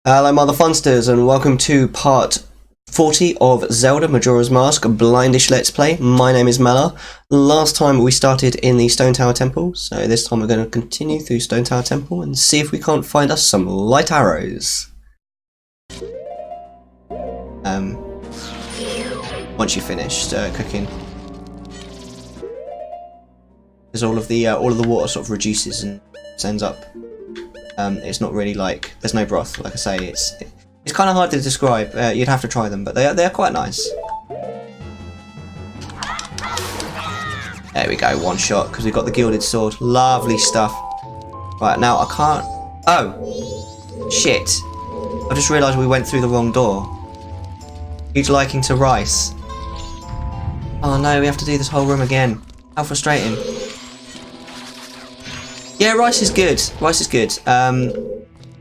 Hello Mother Funsters and welcome to part 40 of Zelda Majora's Mask Blindish Let's Play. My name is Mellar. Last time we started in the Stone Tower Temple, so this time we're going to continue through Stone Tower Temple and see if we can't find us some light arrows. Once you've finished cooking. Because all of the water sort of reduces and ends up. It's not really like, there's no broth, like I say, it's kind of hard to describe. You'd have to try them, but they're quite nice. There we go, one shot, because we've got the gilded sword. Lovely stuff. Right, now I can't... Oh! Shit! I just realised we went through the wrong door. Huge liking to rice. Oh no, we have to do this whole room again. How frustrating. Yeah, rice is good. Rice is good. I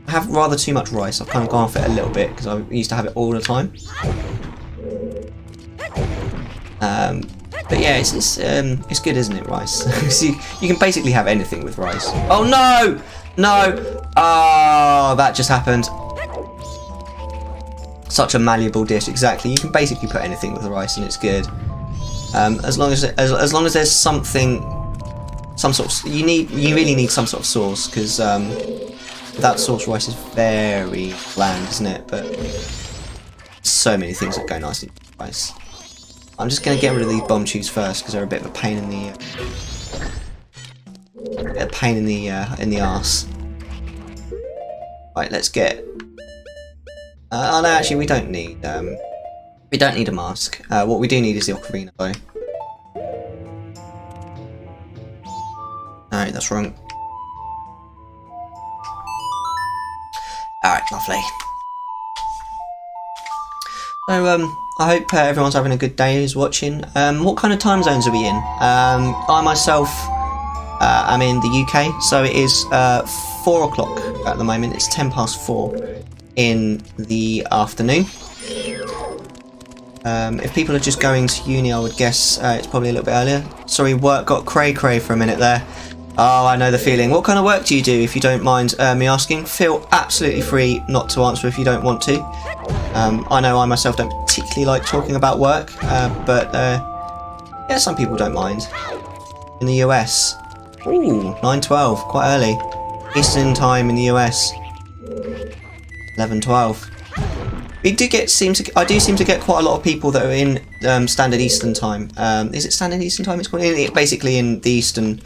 have rather too much rice. I've kind of gone off it a little bit because I used to have it all the time. But yeah, it's good, isn't it, rice? So you can basically have anything with rice. Oh no! No! Oh, that just happened. Such a malleable dish, exactly. You can basically put anything with the rice and it's good. As long as there's something, some sort of, you really need some sort of sauce, because that sauce rice is very bland, isn't it? But so many things that go nicely with rice. I'm just going to get rid of these bomb tubes first because they're a bit of a pain in the arse. Right, let's get. Oh no, actually we don't need a mask. What we do need is the ocarina though. Alright, that's wrong. Alright, lovely. So, I hope everyone's having a good day who's watching. What kind of time zones are we in? I myself am in the UK, so it is 4 o'clock at the moment. It's 10 past 4 in the afternoon. If people are just going to uni, I would guess it's probably a little bit earlier. Sorry, work got cray-cray for a minute there. Oh, I know the feeling. What kind of work do you do, if you don't mind me asking? Feel absolutely free not to answer if you don't want to. I know I myself don't particularly like talking about work, but yeah, some people don't mind. In the US. Ooh, 9:12, quite early. Eastern time in the US. 11:12. I do seem to get quite a lot of people that are in Standard Eastern Time. Is it Standard Eastern Time? It's called basically in the Eastern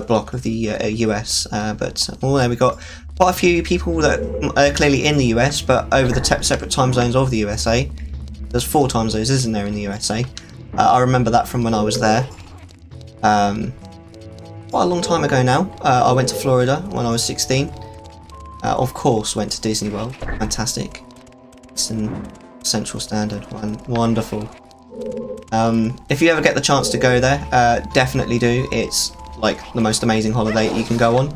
block of the US. But there we got quite a few people that are clearly in the US, but over the separate time zones of the USA. There's 4 time zones, isn't there, in the USA? I remember that from when I was there. Quite a long time ago now. I went to Florida when I was 16. Of course, went to Disney World. Fantastic. It's in Central Standard. Wonderful. If you ever get the chance to go there, definitely do. It's like the most amazing holiday you can go on.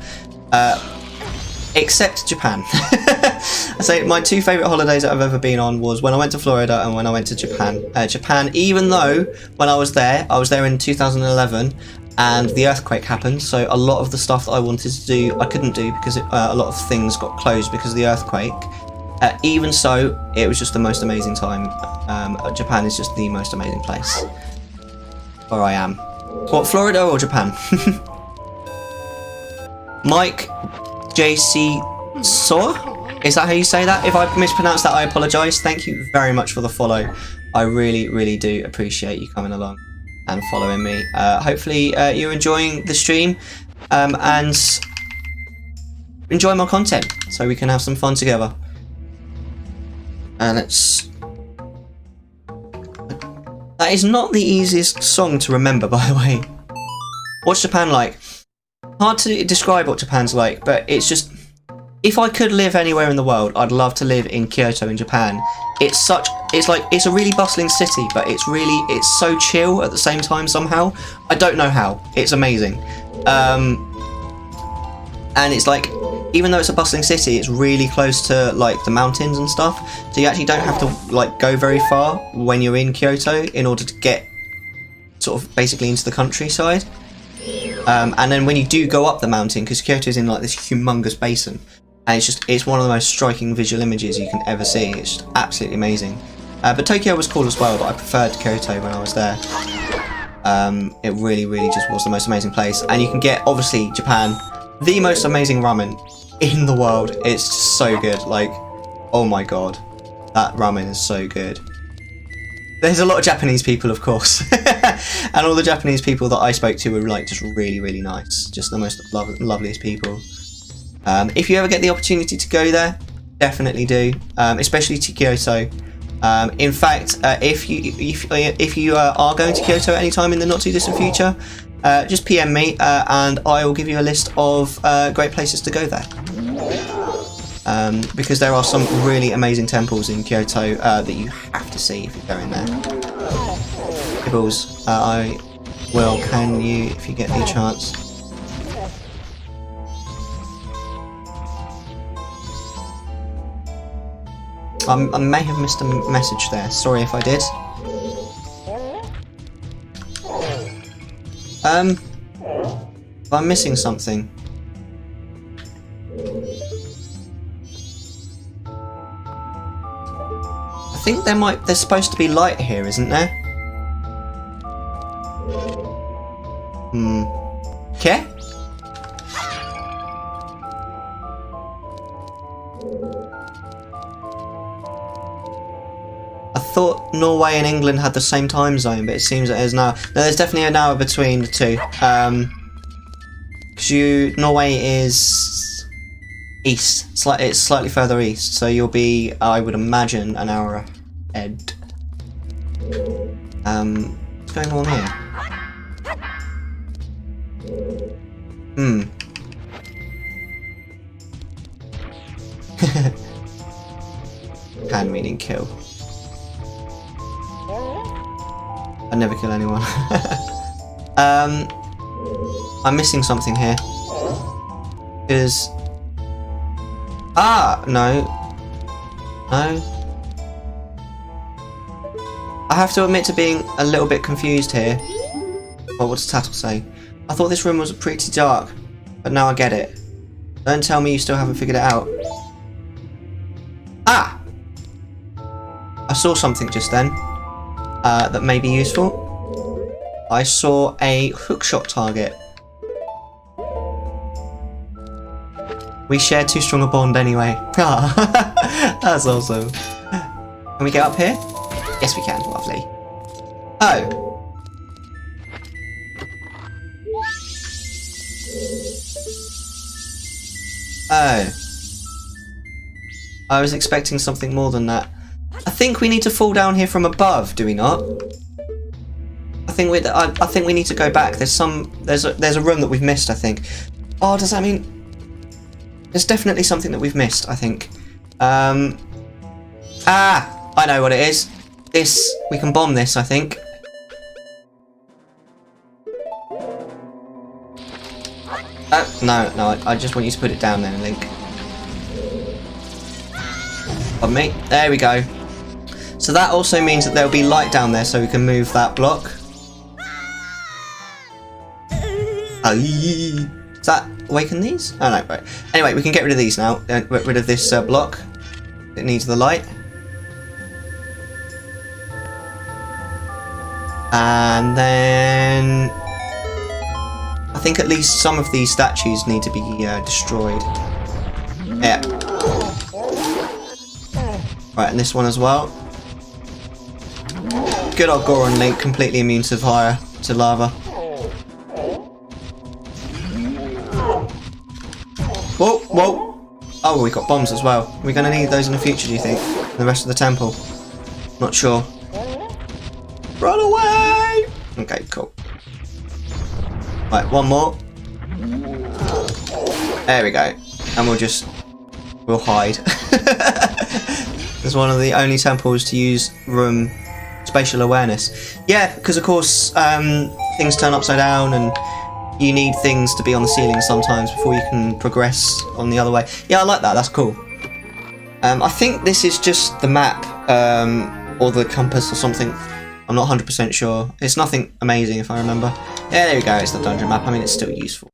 Except Japan. I say my 2 favourite holidays that I've ever been on was when I went to Florida and when I went to Japan. Japan, even though when I was there in 2011 and the earthquake happened, so a lot of the stuff that I wanted to do I couldn't do because a lot of things got closed because of the earthquake. Even so, it was just the most amazing time. Japan is just the most amazing place where I am. What, Florida or Japan? Mike JC Saw? Is that how you say that? If I mispronounced that, I apologise. Thank you very much for the follow. I really, really do appreciate you coming along and following me. Hopefully you're enjoying the stream and enjoy my content so we can have some fun together. That is not the easiest song to remember, by the way. What's Japan like? Hard to describe what Japan's like, but it's just... If I could live anywhere in the world, I'd love to live in Kyoto in Japan. It's a really bustling city, but it's so chill at the same time somehow. I don't know how. It's amazing. And it's like, even though it's a bustling city, it's really close to like the mountains and stuff, so you actually don't have to like go very far when you're in Kyoto in order to get sort of basically into the countryside. And then when you do go up the mountain, because Kyoto's in like this humongous basin, and it's one of the most striking visual images you can ever see. It's just absolutely amazing. But Tokyo was cool as well, but I preferred Kyoto when I was there. It really just was the most amazing place, and you can get, obviously, Japan, the most amazing ramen in the world. It's just so good. Like, oh my god, that ramen is so good. There's a lot of Japanese people, of course, and all the Japanese people that I spoke to were like just really nice, just the most loveliest people. If you ever get the opportunity to go there, definitely do, especially to Kyoto. In fact, if you are going to Kyoto at any time in the not too distant future, just PM me and I will give you a list of great places to go there. Because there are some really amazing temples in Kyoto that you have to see if you're going there. Kibbles, I will, can you, if you get the chance. I may have missed a message there, sorry if I did. I'm missing something. I think there's supposed to be light here, isn't there? Okay. I thought Norway and England had the same time zone, but it seems it is now. No, there's definitely an hour between the two. Because Norway is east. It's slightly further east, so you'll be, I would imagine, an hour ahead. What's going on here? Can meaning kill. I never kill anyone. I'm missing something here. Because... no. I have to admit to being a little bit confused here. Well, what does Tattle say? I thought this room was pretty dark, but now I get it. Don't tell me you still haven't figured it out. I saw something just then that may be useful. I saw a hookshot target. We share too strong a bond anyway. That's awesome. Can we get up here? Yes, we can. Lovely. Oh. Oh. I was expecting something more than that. I think we need to fall down here from above, do we not? I think we need to go back. There's a room that we've missed, I think. Oh, does that mean... There's definitely something that we've missed, I think. I know what it is. We can bomb this, I think. No, I just want you to put it down then, Link. Pardon me. There we go. So that also means that there'll be light down there, so we can move that block. Does that awaken these? Oh no, right. Anyway, we can get rid of these now. Get rid of this block. It needs the light. And then... I think at least some of these statues need to be destroyed. Yeah. Right, and this one as well. Good old Goron Link, completely immune to fire, to lava. Whoa! Oh, we got bombs as well. We're going to need those in the future, do you think? The rest of the temple? Not sure. Run away! Okay, cool. Right, one more. There we go. And we'll hide. It's one of the only temples to use room spatial awareness. Yeah, because of course things turn upside down and you need things to be on the ceiling sometimes before you can progress on the other way. Yeah, I like that. That's cool. I think this is just the map or the compass or something. I'm not 100% sure. It's nothing amazing if I remember. Yeah, there we go. It's the dungeon map. I mean, it's still useful.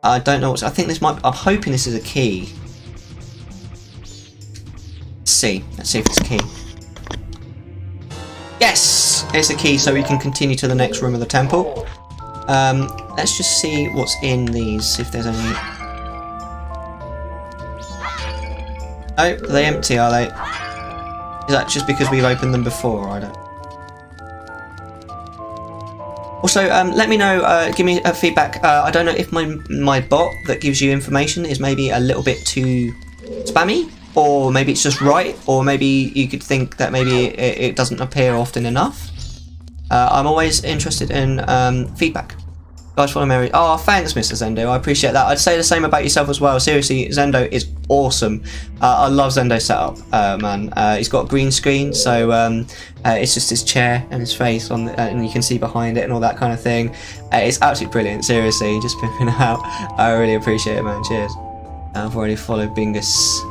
I don't know. I think this might... I'm hoping this is a key. Let's see if it's a key. Yes! It's a key, so we can continue to the next room of the temple. Let's just see what's in these, if there's any... Oh, are they empty, are they? Is that just because we've opened them before? I don't... Also, let me know, give me a feedback. I don't know if my bot that gives you information is maybe a little bit too spammy, or maybe it's just right, or maybe you could think that maybe it doesn't appear often enough. I'm always interested in feedback. Guys, follow Mary. Oh, thanks, Mr. Zendo. I appreciate that. I'd say the same about yourself as well. Seriously, Zendo is awesome. I love Zendo's setup, man. He's got a green screen, so it's just his chair and his face on, and you can see behind it and all that kind of thing. It's absolutely brilliant. Seriously, just pimping out. I really appreciate it, man. Cheers. I've already followed Bingus.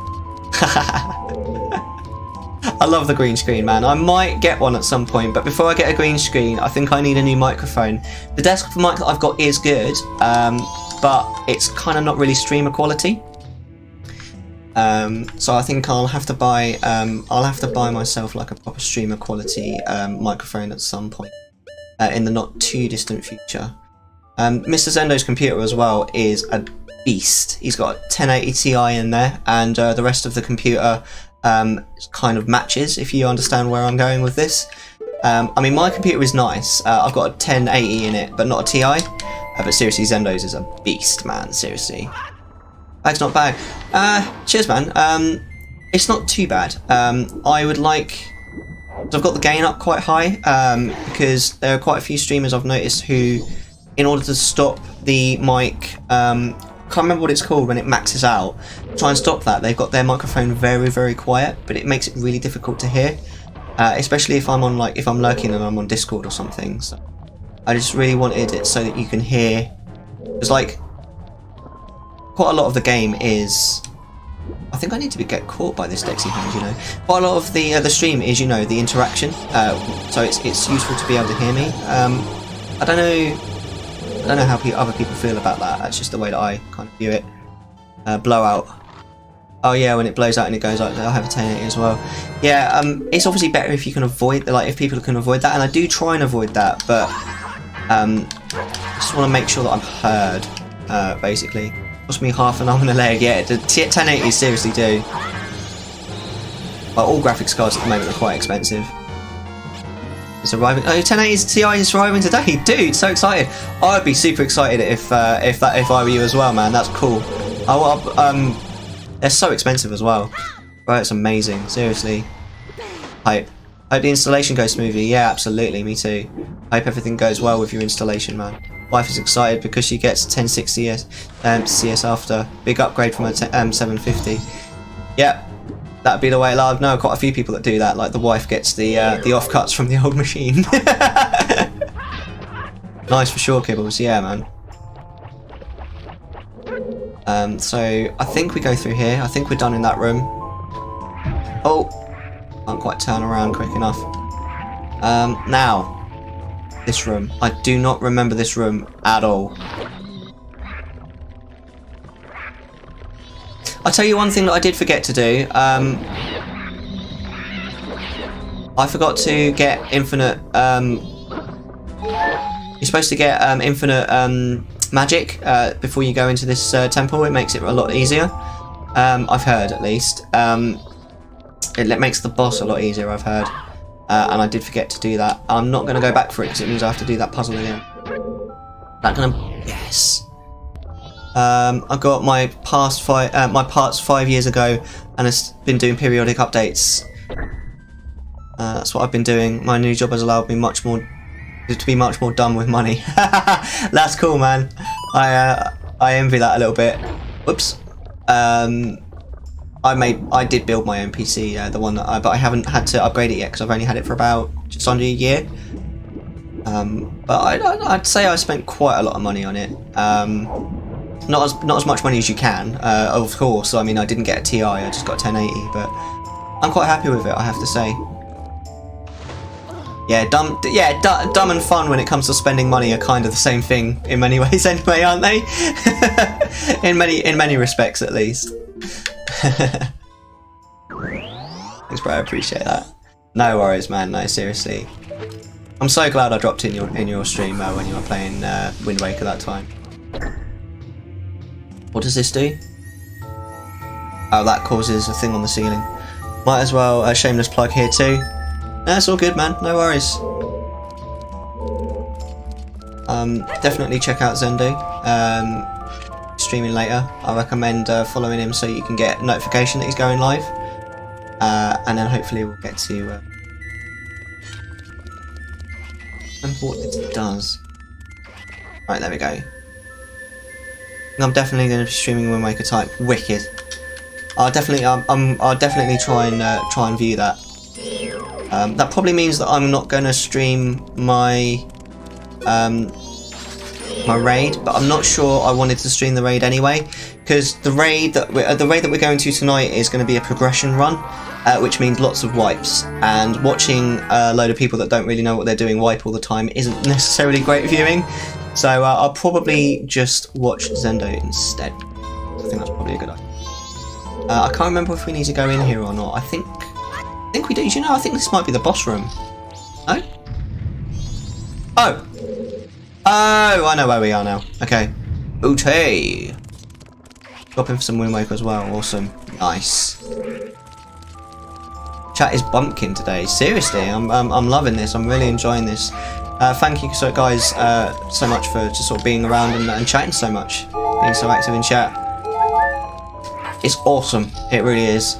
I love the green screen, man. I might get one at some point, but before I get a green screen, I think I need a new microphone. The desktop mic that I've got is good, but it's kind of not really streamer quality. So I think I'll have to buy myself like a proper streamer quality microphone at some point in the not too distant future. Mr. Zendo's computer as well is a beast. He's got a 1080 Ti in there, and the rest of the computer kind of matches, if you understand where I'm going with this. I mean, my computer is nice. I've got a 1080 in it, but not a Ti. But seriously, Zendo's is a beast, man. Seriously. Bag's not bad. Cheers, man. It's not too bad. I would like... I've got the gain up quite high, because there are quite a few streamers I've noticed who, in order to stop the mic... can't remember what it's called when it maxes out. Try and stop that. They've got their microphone very, very quiet, but it makes it really difficult to hear, especially if I'm on if I'm lurking and I'm on Discord or something. So I just really wanted it so that you can hear. It's like quite a lot of the game is. I think I need to get caught by this Dexy hand. You know, quite a lot of the stream is the interaction. So it's useful to be able to hear me. I don't know how other people feel about that. That's just the way that I kind of view it. Blowout. Oh yeah, when it blows out and it goes out, I have a 1080 as well. Yeah, it's obviously better if you can avoid, if people can avoid that, and I do try and avoid that, but I just want to make sure that I'm heard, basically. Cost me half an arm and a leg. Yeah, the 1080s seriously do. Well, all graphics cards at the moment are quite expensive. It's arriving. Oh, 1080's Ti is arriving today, dude! So excited. I'd be super excited if I were you as well, man. That's cool. They're so expensive as well. Bro, it's amazing. Seriously. Hype. Hope the installation goes smoothly. Yeah, absolutely. Me too. Hope everything goes well with your installation, man. Wife is excited because she gets 1060 CS after. Big upgrade from a 750. Yep. That'd be the way. I know quite a few people that do that. Like the wife gets the offcuts from the old machine. Nice for sure, Kibbles. Yeah, man. So I think we go through here. I think we're done in that room. Oh, can't quite turn around quick enough. Now this room. I do not remember this room at all. I'll tell you one thing that I did forget to do. I forgot to get infinite. You're supposed to get infinite magic before you go into this temple. It makes it a lot easier. I've heard, at least. It makes the boss a lot easier, I've heard. And I did forget to do that. I'm not going to go back for it because it means I have to do that puzzle again. That gonna yes. I got my parts 5 years ago, and it's been doing periodic updates. That's what I've been doing. My new job has allowed me to be much more done with money. That's cool, man. I envy that a little bit. Whoops. I did build my own PC, the one that but I haven't had to upgrade it yet because I've only had it for about just under a year. But I'd say I spent quite a lot of money on it. Not as much money as you can, of course. I mean, I didn't get a TI, I just got a 1080, but I'm quite happy with it, I have to say. Yeah, dumb and fun when it comes to spending money are kind of the same thing in many ways, anyway, aren't they? in many respects, at least. Thanks, bro. I appreciate that. No worries, man. No, seriously. I'm so glad I dropped in your stream when you were playing Wind Waker that time. What does this do? Oh, that causes a thing on the ceiling. Might as well a shameless plug here too. No, it's all good, man. No worries. Definitely check out Zendo. Streaming later. I recommend following him so you can get notification that he's going live. And then hopefully we'll get to remember what this does. Right, there we go. I'm definitely going to be streaming Wind Waker type. Wicked. I'll definitely try and view that. That probably means that I'm not going to stream my my raid, but I'm not sure I wanted to stream the raid anyway, because the raid that we're going to tonight is going to be a progression run, which means lots of wipes, and watching a load of people that don't really know what they're doing wipe all the time isn't necessarily great viewing. So I'll probably just watch Zendo instead. I think that's probably a good idea. I can't remember if we need to go in here or not. I think we do. You know, I think this might be the boss room. No? Oh! Oh, I know where we are now. Okay. Booty! Dropping for some Wind Waker as well. Awesome. Nice. Chat is bumpkin today. Seriously, I'm loving this. I'm really enjoying this. Thank you guys so much for just sort of being around and chatting so much. Being so active in chat. It's awesome. It really is.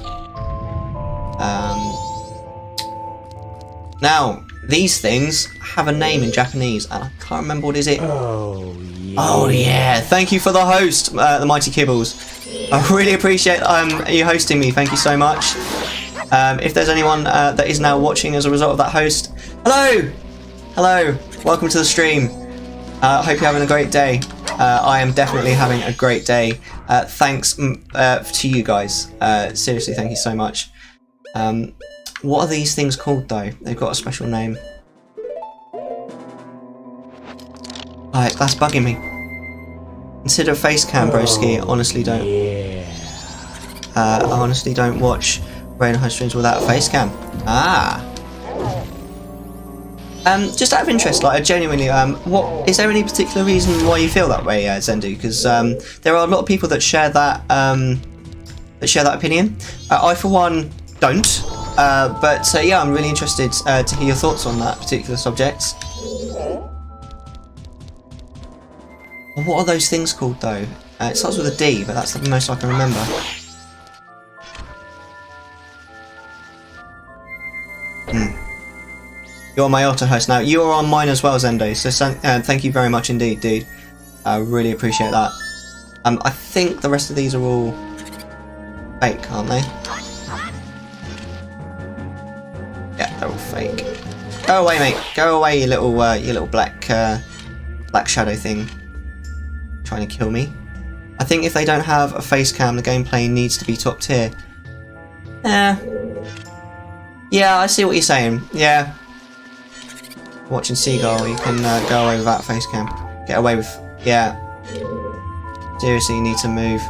Now, these things have a name in Japanese, and I can't remember what is it. Oh yeah. Oh yeah. Thank you for the host, the Mighty Kibbles. I really appreciate you hosting me. Thank you so much. If there's anyone that is now watching as a result of that host, hello, hello, welcome to the stream. Hope you're having a great day. I am definitely having a great day. Thanks to you guys. Seriously, thank you so much. What are these things called though? They've got a special name. Alright, that's bugging me. Consider face cam, broski. Honestly don't. I honestly don't watch Rain High streams without a face cam. Ah. Just out of interest, like, genuinely, what is there any particular reason why you feel that way, Zendu? Because there are a lot of people that share that opinion. I, for one, don't. But yeah, I'm really interested to hear your thoughts on that particular subject. What are those things called, though? It starts with a D, but that's the most I can remember. You're my auto host now. You are on mine as well, Zendo. So thank you very much indeed, dude. I really appreciate that. I think the rest of these are all fake, aren't they? Yeah, they're all fake. Go away, mate. Go away, you little black shadow thing. Trying to kill me. I think if they don't have a face cam, the gameplay needs to be top tier. Yeah, I see what you're saying. Yeah. Watching Seagull, you can go away without face cam. Get away with... Yeah. Seriously, you need to move.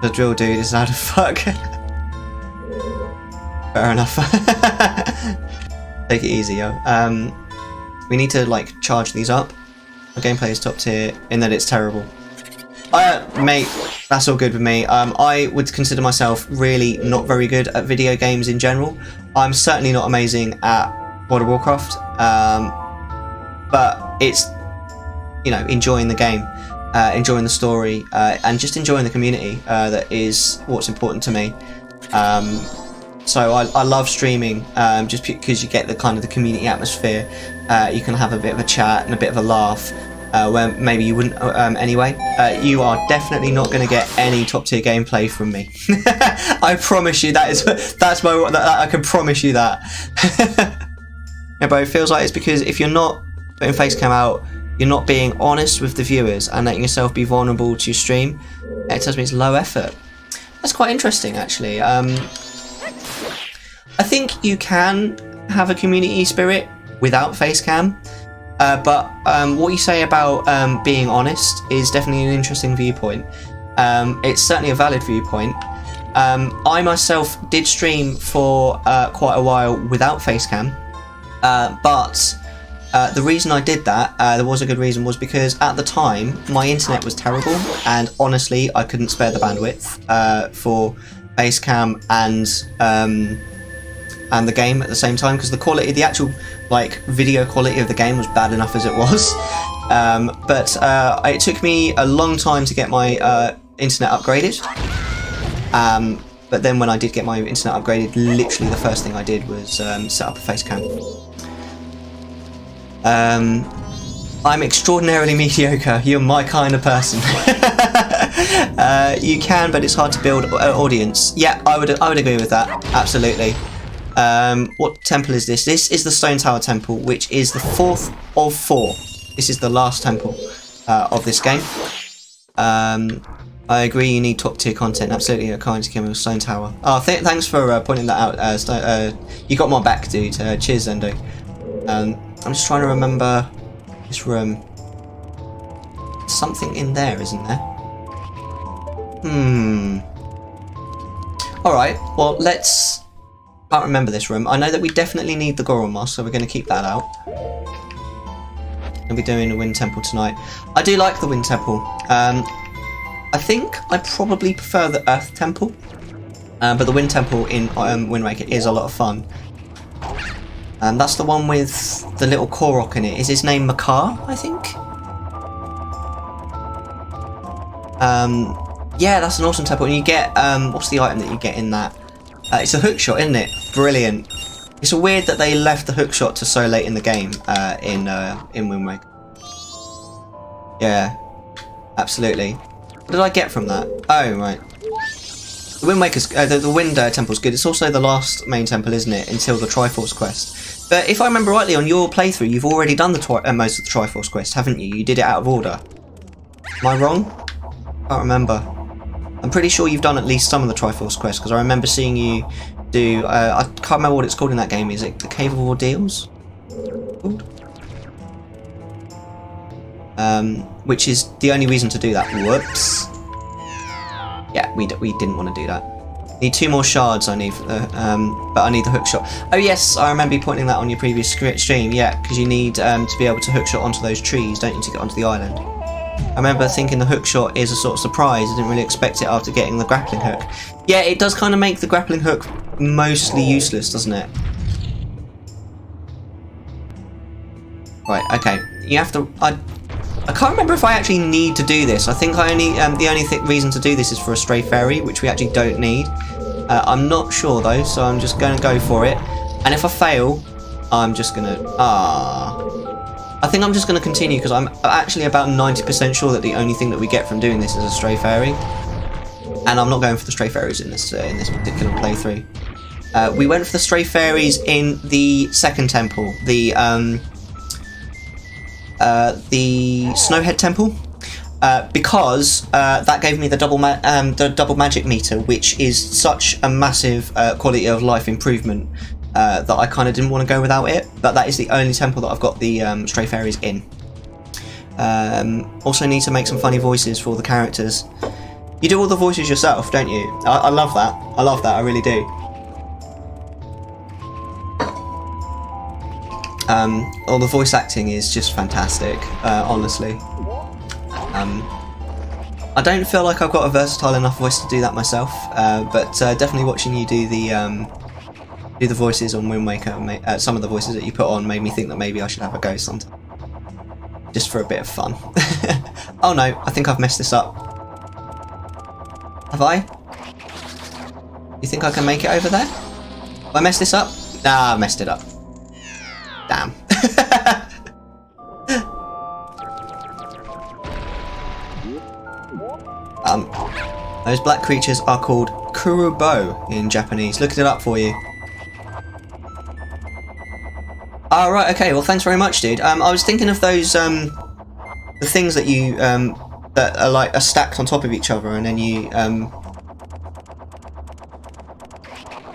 The drill dude is out of fuck. Fair enough. Take it easy, yo. We need to, like, charge these up. The gameplay is top tier, in that it's terrible. Mate, that's all good with me. I would consider myself really not very good at video games in general. I'm certainly not amazing at World of Warcraft. But it's, you know, enjoying the game, enjoying the story, and just enjoying the community that is what's important to me. So I love streaming just because you get the kind of the community atmosphere. You can have a bit of a chat and a bit of a laugh where maybe you wouldn't anyway. You are definitely not going to get any top tier gameplay from me. I promise you I can promise you that. Yeah, but it feels like it's because if you're not putting face cam out, you're not being honest with the viewers and letting yourself be vulnerable to stream. It tells me it's low effort. That's quite interesting, actually. I think you can have a community spirit without face cam, but what you say about being honest is definitely an interesting viewpoint. It's certainly a valid viewpoint. I myself did stream for quite a while without facecam, but the reason I did that, there was a good reason, was because at the time my internet was terrible, and honestly I couldn't spare the bandwidth for facecam and the game at the same time, because the quality, the actual like video quality of the game was bad enough as it was. But it took me a long time to get my internet upgraded. But then when I did get my internet upgraded, literally the first thing I did was set up a facecam. I'm extraordinarily mediocre. You're my kind of person. You can, but it's hard to build an audience. Yeah, I would agree with that. Absolutely. What temple is this? This is the Stone Tower Temple, which is the 4th of 4. This is the last temple of this game. I agree, you need top tier content. Absolutely, a kind to give me a Stone Tower. Oh, thanks for pointing that out. You got my back, dude. Cheers, Zendo. I'm just trying to remember this room. Something in there, isn't there? Alright, well, let's... Can't remember this room. I know that we definitely need the Goron Moss, so we're going to keep that out. I'll be doing the Wind Temple tonight. I do like the Wind Temple. I think I probably prefer the Earth Temple, but the Wind Temple in Wind Waker is a lot of fun. That's the one with the little Korok in it. Is his name Makar, I think? Yeah, that's an awesome temple. And you get, what's the item that you get in that? It's a hookshot, isn't it? Brilliant. It's weird that they left the hookshot to so late in the game in Wind Waker. Yeah, absolutely. What did I get from that? Oh, right. The Wind Waker's, the Wind Temple's good. It's also the last main temple, isn't it? Until the Triforce quest. But if I remember rightly, on your playthrough, you've already done the most of the Triforce quest, haven't you? You did it out of order. Am I wrong? Can't remember. I'm pretty sure you've done at least some of the Triforce quests, because I remember seeing you do... I can't remember what it's called in that game. Is it the Cave of Ordeals? Called? Which is the only reason to do that. Whoops. Yeah, we didn't want to do that. Need 2 more shards I need, for the, but I need the hookshot. Oh yes, I remember you pointing that on your previous stream. Yeah, because you need to be able to hookshot onto those trees, don't you, to get onto the island. I remember thinking the hookshot is a sort of surprise. I didn't really expect it after getting the grappling hook. Yeah, it does kind of make the grappling hook mostly useless, doesn't it? Right, okay. You have to... I can't remember if I actually need to do this. I think I only the only reason to do this is for a stray fairy, which we actually don't need. I'm not sure though, so I'm just going to go for it. And if I fail, I'm just going to... I think I'm just going to continue, because I'm actually about 90% sure that the only thing that we get from doing this is a stray fairy. And I'm not going for the stray fairies in this particular playthrough. We went for the stray fairies in the second temple, the Snowhead Temple, because that gave me the double magic meter, which is such a massive quality of life improvement that I kind of didn't want to go without it. But that is the only temple that I've got the stray fairies in. Also need to make some funny voices for the characters. You do all the voices yourself, don't you? I love that. I love that. I really do. All the voice acting is just fantastic, honestly. I don't feel like I've got a versatile enough voice to do that myself, but definitely watching you do the voices on Wind Waker, some of the voices that you put on made me think that maybe I should have a go sometime. Just for a bit of fun. Oh no, I think I've messed this up. Have I? You think I can make it over there? Have I messed this up? Ah, I messed it up. Damn. Those black creatures are called Kurubo in Japanese. Look it up for you. Oh, right, okay, well thanks very much, dude. I was thinking of those, the things that you, that are stacked on top of each other, and then you,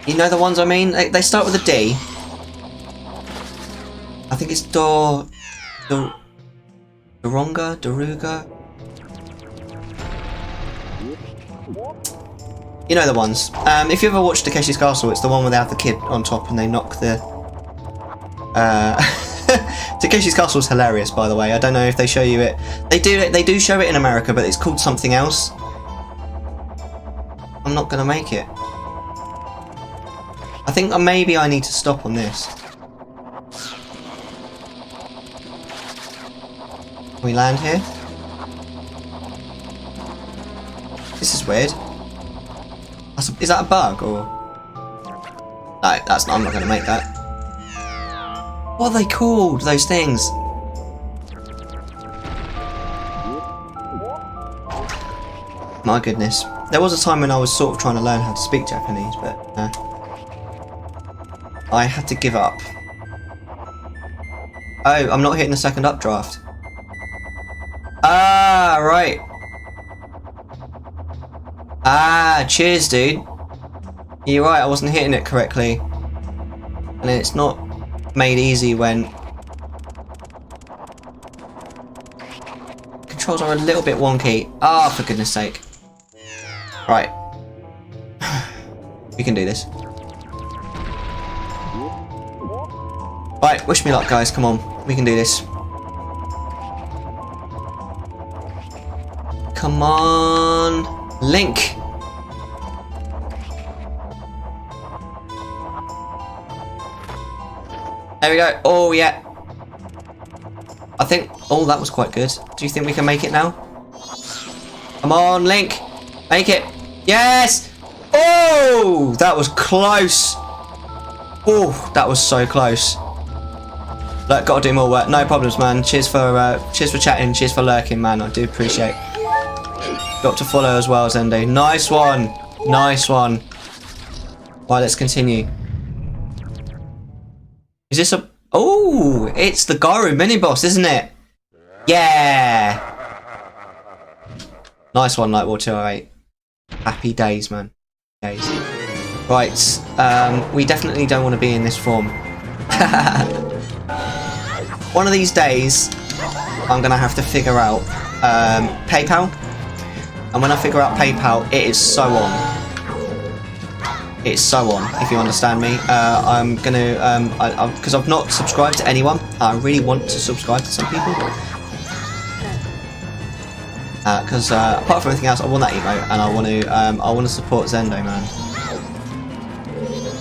you know the ones I mean? They start with a D. I think it's Daruga? You know the ones. If you ever watched Takeshi's Castle, it's the one where they have the kid on top and they knock the... Takeshi's Castle is hilarious, by the way. I don't know if they show you it. They do show it in America, but it's called something else. I'm not gonna make it. I think maybe I need to stop on this. Can we land here? This is weird. Is that a bug or? No, that's not. I'm not gonna make that. What are they called? Those things? My goodness. There was a time when I was sort of trying to learn how to speak Japanese, but I had to give up. Oh, I'm not hitting the second updraft. Ah, right. Ah, cheers, dude. You're right, I wasn't hitting it correctly. And it's not made easy when... Controls are a little bit wonky. Ah, for goodness sake. Right. We can do this. Right, wish me luck, guys. Come on. We can do this. Come on. Link. There we go. Oh, yeah. I think... Oh, that was quite good. Do you think we can make it now? Come on, Link. Make it. Yes! Oh! That was close. Oh, that was so close. Look, gotta do more work. No problems, man. Cheers for chatting. Cheers for lurking, man. I do appreciate. Got to follow as well, Zendo. Nice one. Nice one. Right, let's continue. Is this a... Oh, it's the Garu mini-boss, isn't it? Yeah! Nice one, Nightwar 208. Happy days, man. Days. Right, we definitely don't want to be in this form. One of these days, I'm going to have to figure out PayPal. And when I figure out PayPal, it is so on. It's so on, if you understand me. I'm going to... because I've not subscribed to anyone. I really want to subscribe to some people. Because apart from everything else, I want that emote, and I want to support Zendo, man.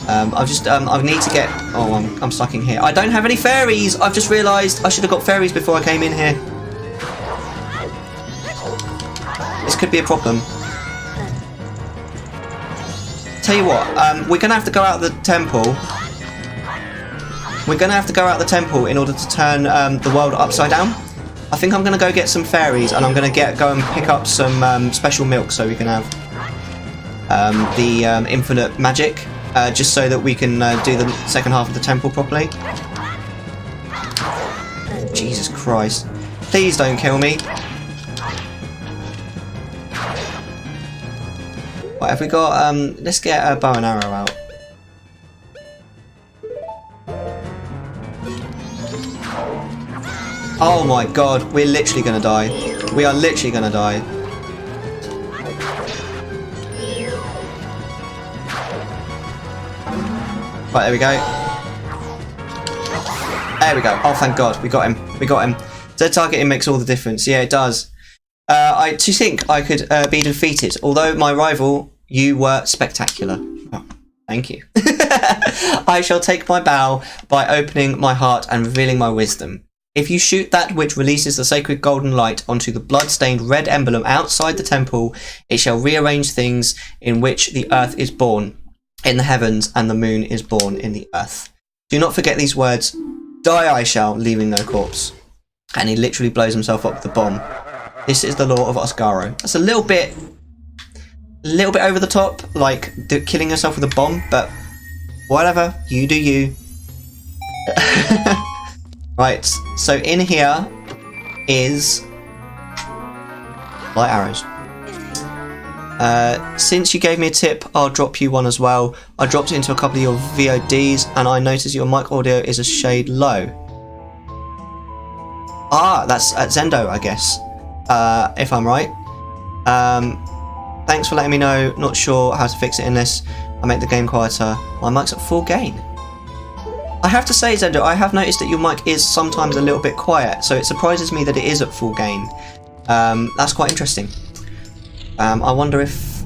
I need to get... Oh, I'm stuck in here. I don't have any fairies. I've just realised I should have got fairies before I came in here. This could be a problem. Tell you what, we're gonna have to go out of the temple. We're gonna have to go out of the temple in order to turn the world upside down. I think I'm gonna go get some fairies, and I'm gonna go and pick up some special milk so we can have the infinite magic, just so that we can do the second half of the temple properly. Jesus Christ! Please don't kill me. What have we got? Let's get a bow and arrow out. Oh my god, we're literally gonna die. We are literally gonna die. Right, there we go. There we go. Oh, thank god, we got him. We got him. Z targeting makes all the difference. Yeah, it does. To think I could be defeated, although my rival, you were spectacular. Oh, thank you. I shall take my bow by opening my heart and revealing my wisdom. If you shoot that which releases the sacred golden light onto the blood-stained red emblem outside the temple, it shall rearrange things in which the earth is born in the heavens and the moon is born in the earth. Do not forget these words. Die I shall, leaving no corpse. And he literally blows himself up with the bomb. This is the law of Osgaro. That's a little bit over the top, like killing yourself with a bomb, but whatever, you do you. Right, so in here is light arrows. Since you gave me a tip, I'll drop you one as well. I dropped it into a couple of your VODs, and I noticed your mic audio is a shade low. Ah, that's at Zendo, I guess. If I'm right. Thanks for letting me know. Not sure how to fix it unless I make the game quieter. My mic's at full gain. I have to say, Zelda, I have noticed that your mic is sometimes a little bit quiet, so it surprises me that it is at full gain. That's quite interesting. I wonder if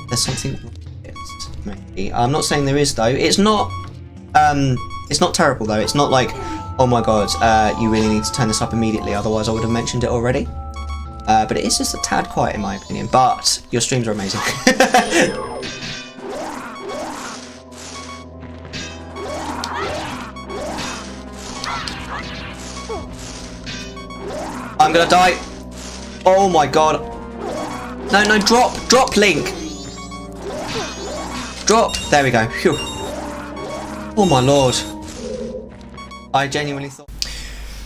there's something wrong with it, maybe. I'm not saying there is, though. It's not terrible, though. It's not like, oh my god, you really need to turn this up immediately, otherwise I would have mentioned it already. But it is just a tad quiet, in my opinion. But your streams are amazing. I'm gonna die. Oh my god. No, drop, Link. Drop. There we go. Phew. Oh my lord. I genuinely thought...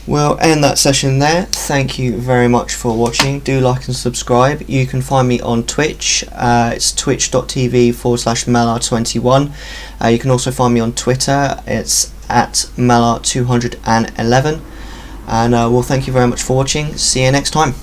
Well, end that session there. Thank you very much for watching. Do like and subscribe. You can find me on Twitch. It's twitch.tv/Mellar21. You can also find me on Twitter. It's at Mellar211. And well, thank you very much for watching. See you next time.